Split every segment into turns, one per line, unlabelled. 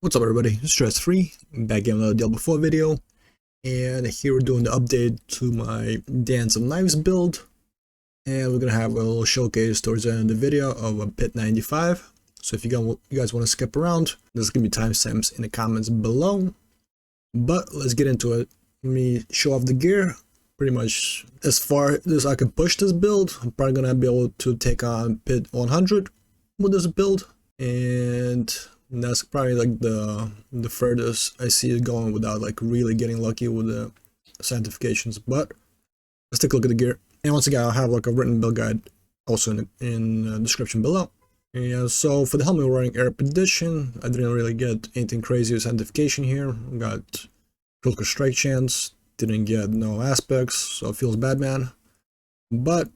What's up everybody, it's stress-free, back in another Diablo 4 video, and here we're doing the update to my Dance of Knives build, and we're gonna have a little showcase towards the end of the video of a Pit 95, so if you guys want to skip around, there's gonna be timestamps in the comments below, but let's get into it. Let me show off the gear. Pretty much as far as I can push this build, I'm probably gonna be able to take on Pit 100 with this build, and that's probably like the furthest I see it going without like really getting lucky with the sanctifications. But let's take a look at the gear. And once again, I'll have like a written build guide also in the description below. And so for the helmet, we're wearing Arab Edition. I didn't really get anything crazy with sanctification here. We got critical strike chance, didn't get no aspects, so it feels bad, man. But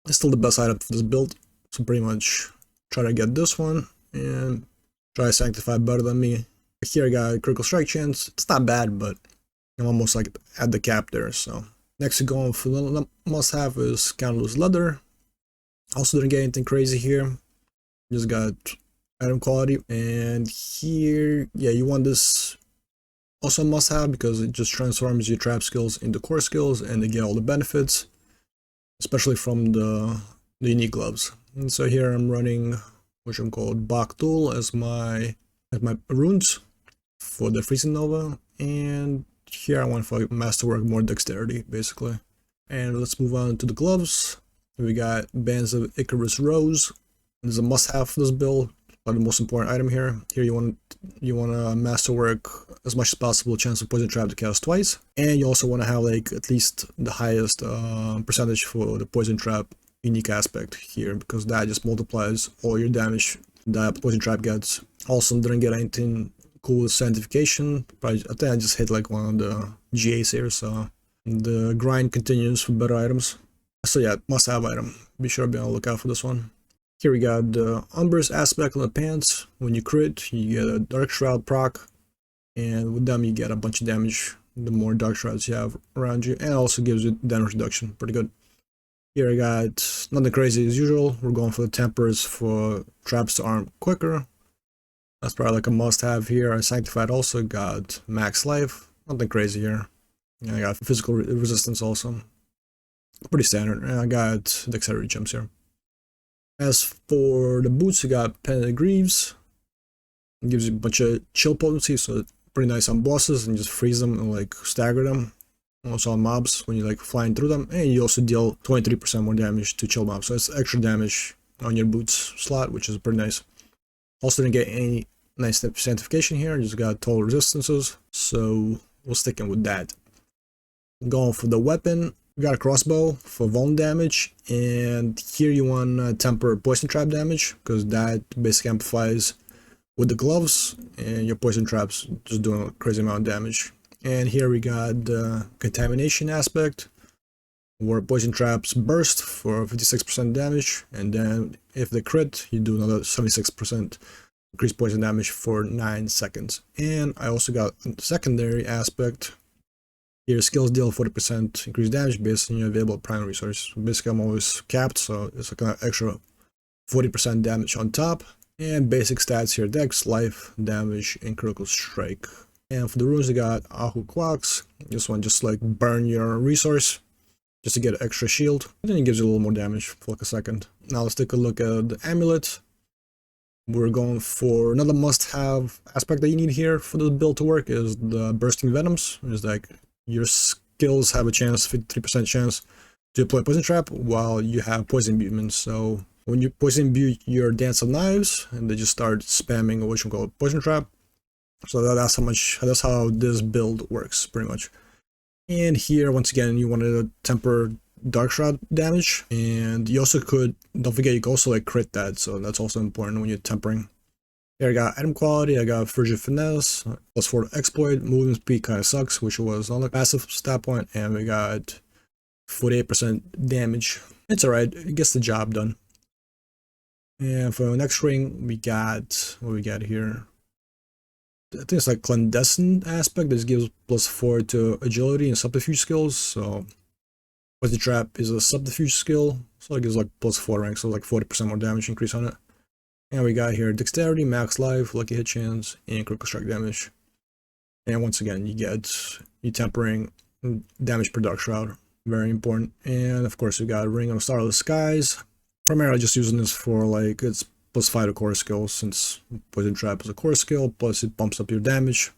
it's still the best item for this build. So pretty much try to get this one and try to sanctify better than me. Here I got critical strike chance. It's not bad, but I'm almost like at the cap there. So next to going for the must have is counterless leather. Also didn't get anything crazy here. Just got item quality. And here, yeah, you want this also must have because it just transforms your trap skills into core skills and they get all the benefits, especially from the unique gloves. And so here I'm running, which I'm called Bach Tool as my runes for the Freezing Nova, and here I want for Masterwork more dexterity basically. And let's move on to the gloves. We got Bands of Icarus Rose. This is a must-have for this build, but the most important item here. Here you want to Masterwork as much as possible, chance of poison trap to cast twice, and you also want to have like at least the highest percentage for the poison trap unique aspect here, because that just multiplies all your damage that poison trap gets. Also didn't get anything cool with sanctification. I think I just hit like one of the GAs here, so the grind continues for better items. So yeah, must have item. Be sure to be on the lookout for this one. Here we got the Umbrous aspect on the pants. When you crit, you get a Dark Shroud proc, and with them you get a bunch of damage the more Dark Shrouds you have around you, and also gives you damage reduction. Pretty good. Here I got nothing crazy as usual. We're going for the tempers for traps to arm quicker. That's probably like a must-have here. I sanctified also, got max life. Nothing crazy here. And I got physical resistance also. Pretty standard. And I got dexterity gems here. As for the boots, you got Penitent Greaves. It gives you a bunch of chill potency, so pretty nice on bosses, and just freeze them and like stagger them. Also on mobs when you're like flying through them, and you also deal 23% more damage to chill mobs, so it's extra damage on your boots slot, which is pretty nice. Also didn't get any nice sanctification here, just got total resistances, so we'll stick in with that. Going for the weapon, we got a crossbow for vuln damage, and here you want to temper poison trap damage, because that basically amplifies with the gloves, and your poison traps just doing a crazy amount of damage. And here we got the contamination aspect, where poison traps burst for 56% damage, and then if they crit, you do another 76% increased poison damage for 9 seconds. And I also got a secondary aspect. Here skills deal 40% increased damage based on your available primary resource. Basically I'm always capped, so it's like an extra 40% damage on top. And basic stats here: dex, life, damage, and critical strike. And for the runes, you got Ahu Quacks. This one just like burn your resource just to get an extra shield. And then it gives you a little more damage for like a second. Now let's take a look at the amulet. We're going for another must-have aspect that you need here for this build to work is the bursting venoms. It's like your skills have a chance, 53% chance to deploy poison trap while you have poison imbuement. So when you poison imbue your Dance of Knives, and they just start spamming what you call poison trap. So that's how this build works pretty much. And here once again you want to temper Dark Shroud damage, and you also don't forget you can also like crit that, so that's also important when you're tempering. Here I got item quality, I got Frigid Finesse, +4 to exploit, movement speed kind of sucks, which was on the passive stat point, and we got 48% damage. It's alright, it gets the job done. And for the next ring we got, what we got here? I think it's like clandestine aspect. This gives +4 to agility and subterfuge skills. So poison trap is a subterfuge skill, so it gives like +4 rank, so like 40% more damage increase on it. And we got here dexterity, max life, lucky hit chance, and critical strike damage. And once again, you tempering damage per dark shroud, very important. And of course, we got ring of starless skies. Primarily just using this for like it's +5 to core skill, since poison trap is a core skill, plus it bumps up your damage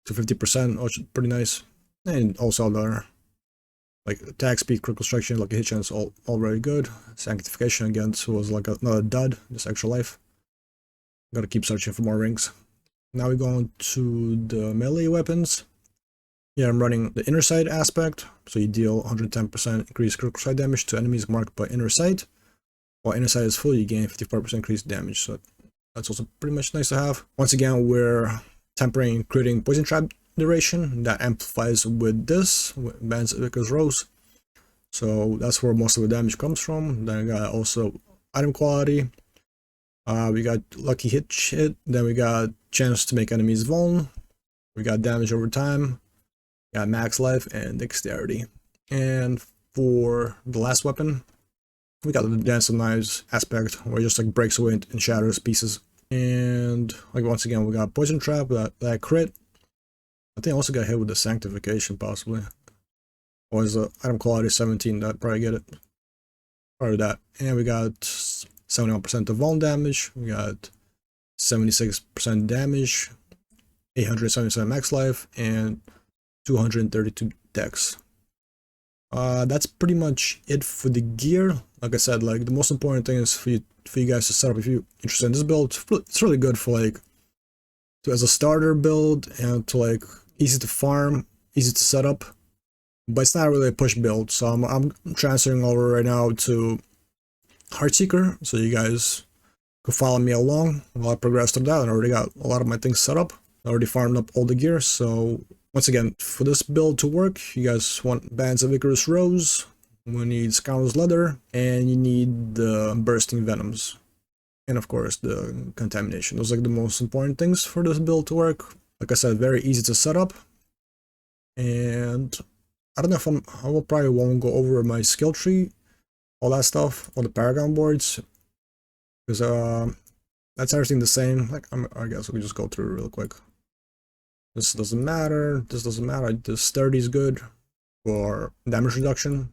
to 50%, which is pretty nice. And also other like attack speed, critical strike, lucky hit chance, all very good. Sanctification again, so was like another dud, just extra life. Gotta keep searching for more rings. Now we go on to the melee weapons. Yeah, I'm running the inner sight aspect, so you deal 110% increased critical strike damage to enemies marked by inner sight. While inner sight is full, you gain 54% increased damage, so that's also pretty much nice to have. Once again, we're tempering creating poison trap duration that amplifies with this, with Bands of Icarus Rose. So that's where most of the damage comes from. Then we got also item quality. We got lucky hit, then we got chance to make enemies vulnerable. We got damage over time. Got max life and dexterity. And for the last weapon, we got the Dance of Knives aspect, where it just like breaks away and shatters pieces. And like once again, we got poison trap, that crit. I think I also got hit with the sanctification possibly. Or is the item quality 17? That probably get it. Probably that. And we got 71% of vuln damage. We got 76% damage, 877 max life, and 232 dex. That's pretty much it for the gear. Like I said, like the most important thing is for you guys to set up if you're interested in this build. It's really good for like as a starter build, and to like easy to farm, easy to set up, but it's not really a push build. So I'm transferring over right now to Heartseeker, so you guys could follow me along while I progress through that. I already got a lot of my things set up. I already farmed up all the gear. So once again, for this build to work, you guys want Bands of Icarus Rose, we need Scoundrel's Leather, and you need the Bursting Venoms, and of course the Contamination. Those are like the most important things for this build to work. Like I said, very easy to set up, and I don't know if I will probably won't go over my skill tree, all that stuff, all the Paragon boards, because that's everything the same. Like I guess we just go through it real quick. This doesn't matter. This doesn't matter. The sturdy is good for damage reduction.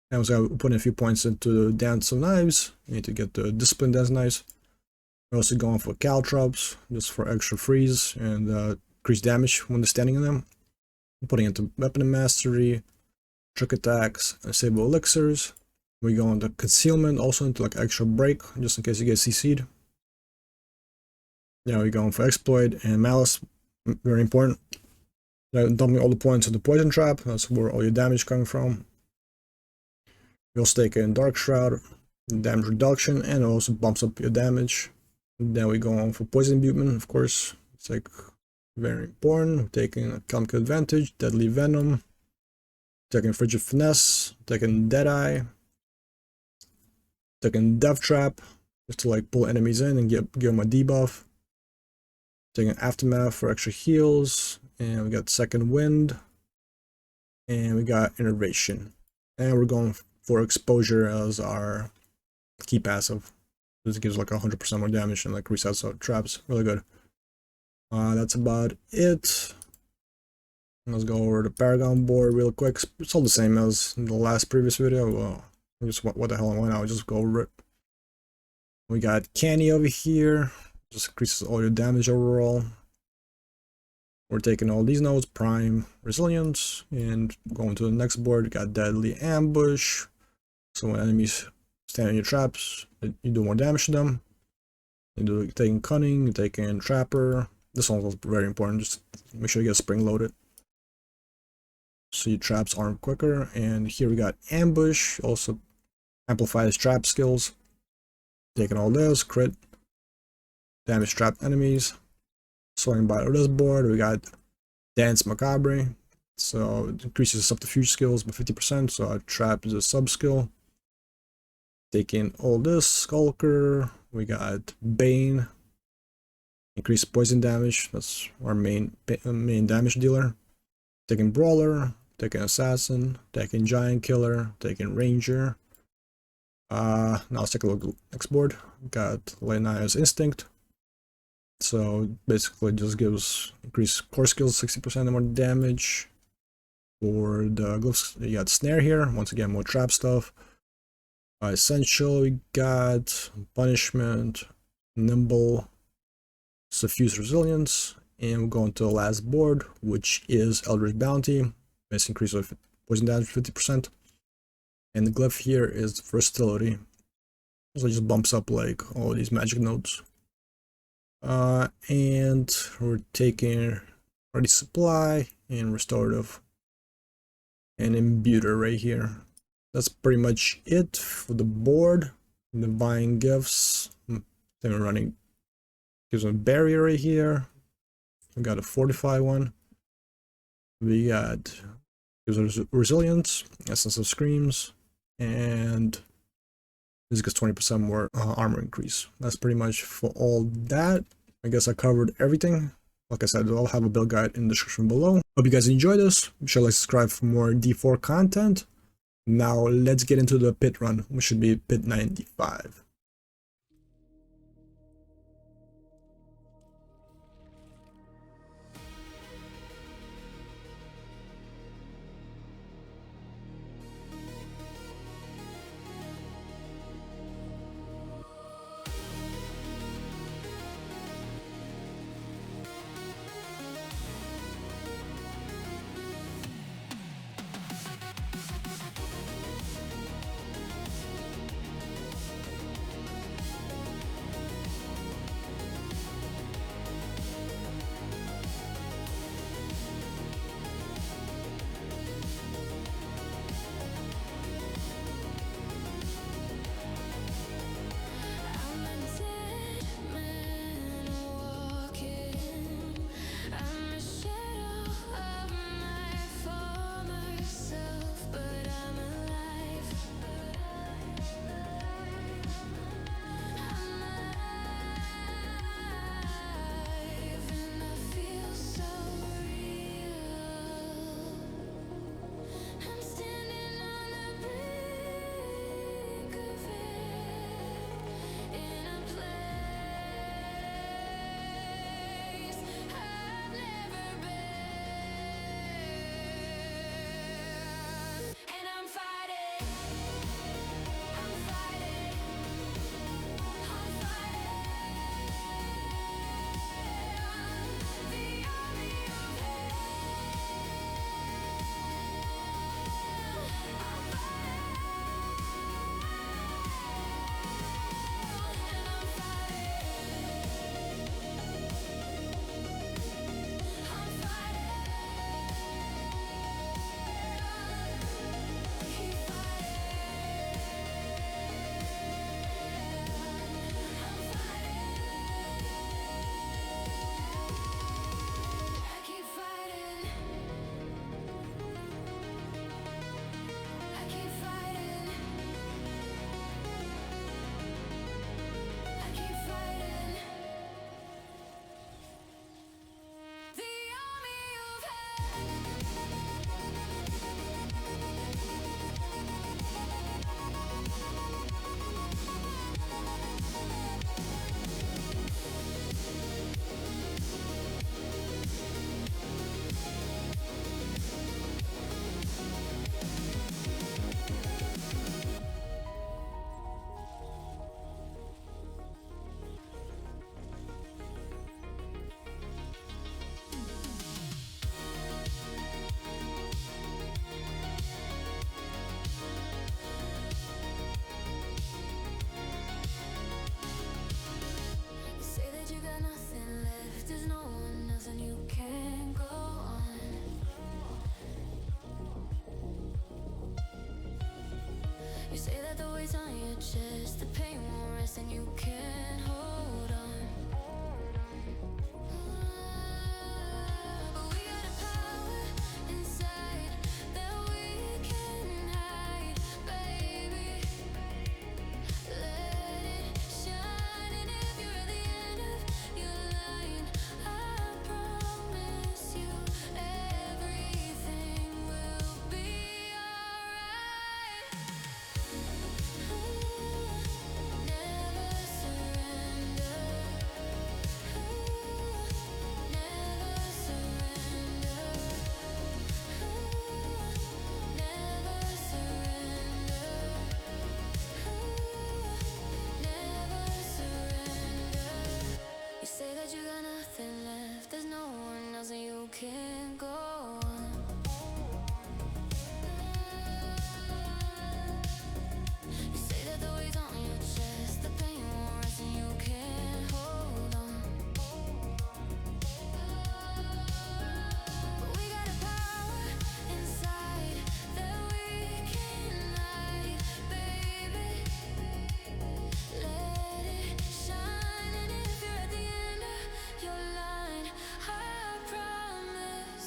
And I was gonna put in a few points into Dance of Knives. You need to get the Discipline Dance Knives. We're also going for Caltrops, just for extra freeze and increase damage when they're standing in them. I'm putting into Weapon and Mastery, Trick Attacks, and Sable Elixirs. We go into Concealment, also into like extra break, just in case you get CC'd. Yeah, we're going for Exploit and Malice, very important. Dumping all the points into Poison Trap, that's where all your damage coming from. You also take in Dark Shroud, damage reduction, and it also bumps up your damage. Then we go on for Poison Imbuement, of course. It's like very important. We're taking a Chemical Advantage, Deadly Venom, taking Frigid Finesse, taking Deadeye, taking Death Trap, just to like pull enemies in and give them a debuff. Taking Aftermath for extra heals, and we got Second Wind, and we got Innervation. And we're going for Exposure as our key passive. This gives like 100% more damage and like resets out traps. Really good. That's about it. Let's go over the Paragon board real quick. It's all the same as the last previous video. Well, just what the hell, why not? Just go over it. We got Canny over here. Just increases all your damage overall. We're taking all these nodes, Prime, Resilience, and going to the next board. We got Deadly Ambush. So when enemies stand in your traps, you do more damage to them. You're taking Cunning, you're taking Trapper. This one was very important, just make sure you get spring loaded, so your traps aren't quicker. And here we got Ambush, also amplifies trap skills. Taking all this, crit, damage trapped enemies. Sorting by this board, we got Dance Macabre, so it increases subterfuge skills by 50%, so our trap is a sub skill. Taking all this, Skulker, we got Bane, increased poison damage, that's our main damage dealer. Taking Brawler, taking Assassin, taking Giant Killer, taking Ranger, Now let's take a look at the next board. Got Leonidas Instinct. So basically just gives increased core skills, 60% more damage. For the glyphs, you got Snare here, once again more trap stuff. Essential, we got Punishment, Nimble, Suffuse Resilience, and we'll go into the last board, which is Eldritch Bounty, base increase of poison damage 50%. And the glyph here is Versatility, so it just bumps up like all these magic nodes. And we're taking Ready Supply and Restorative and Imbuter right here. That's pretty much it for the board. The buying gifts, then we're running, gives a barrier right here. We got a Fortify one. We got gives us Resilience, Essence of Screams, and this gets 20% more armor increase. That's pretty much for all that. I guess I covered everything. Like I said, I'll have a build guide in the description below. Hope you guys enjoyed this. Be sure to like, subscribe for more D4 content. Now let's get into the pit run, which should be pit 95.
say that you got nothing left. There's no one else and you can't go on. You say that the weight's on your chest, the pain won't rest and you can't hold on. But we got a power inside that we can't hide, baby. Let it shine, and if you're at the end of your line, I promise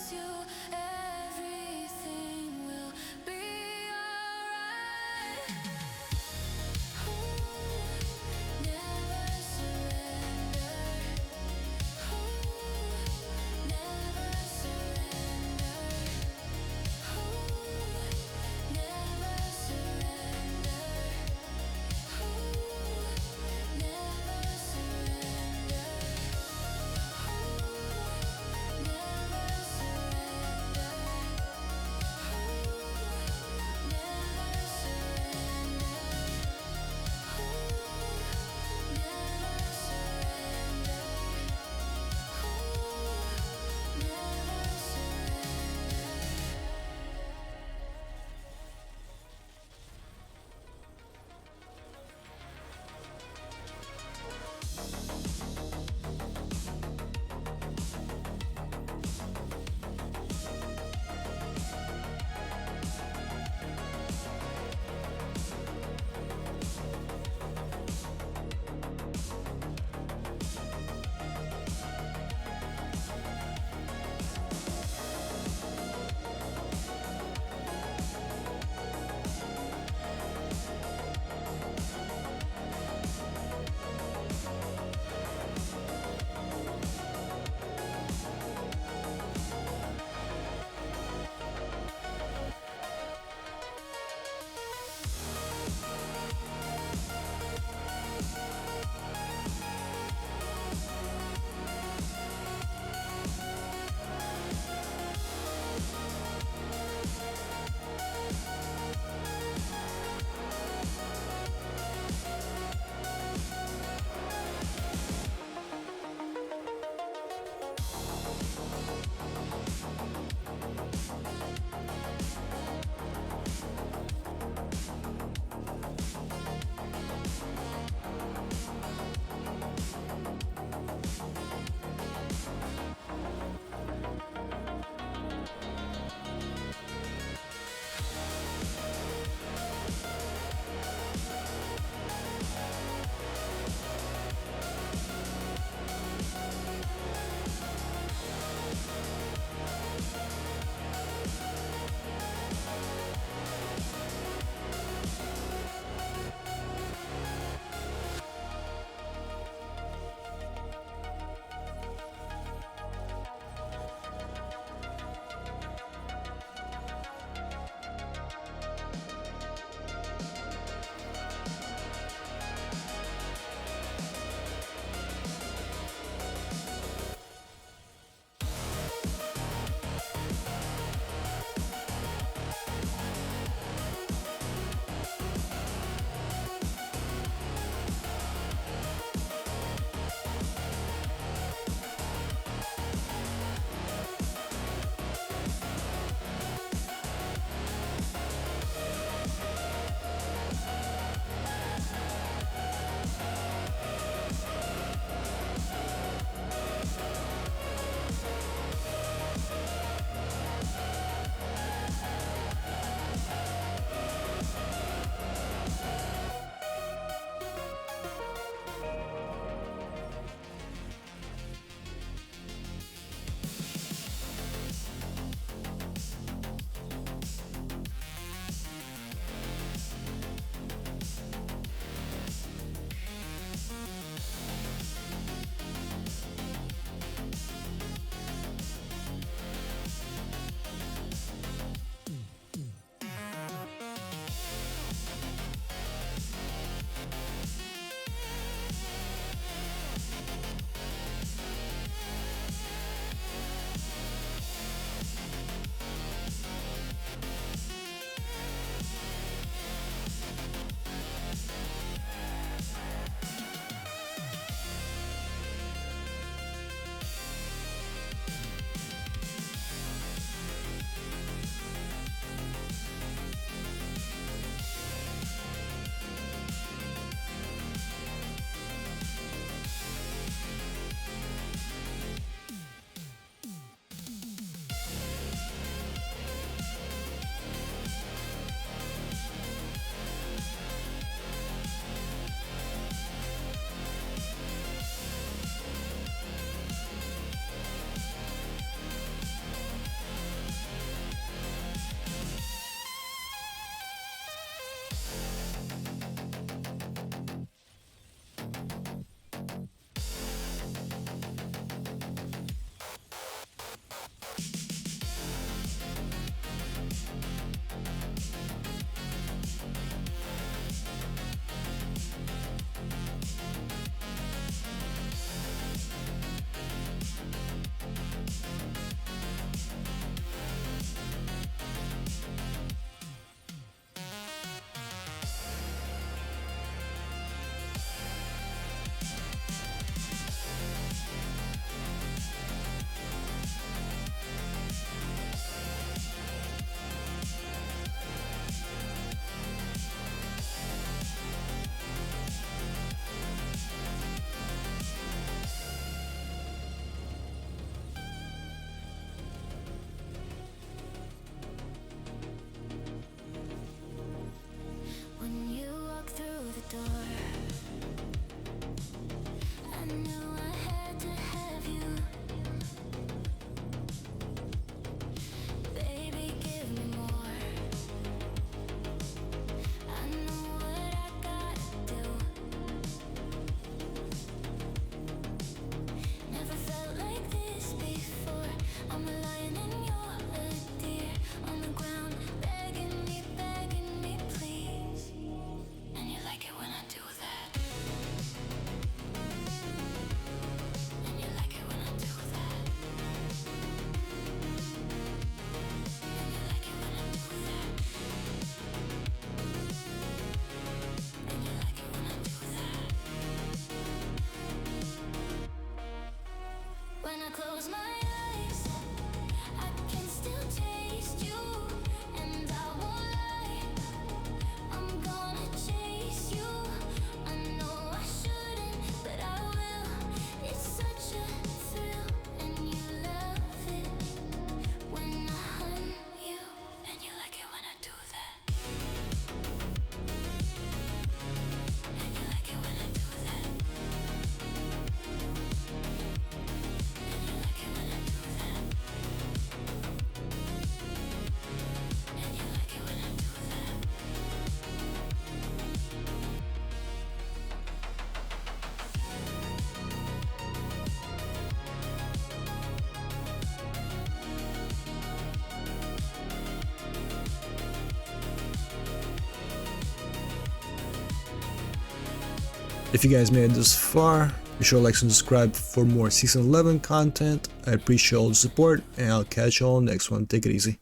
If you guys made it this far, be sure to like and subscribe for more Season 11 content. I appreciate all the support, and I'll catch you all next one. Take it easy.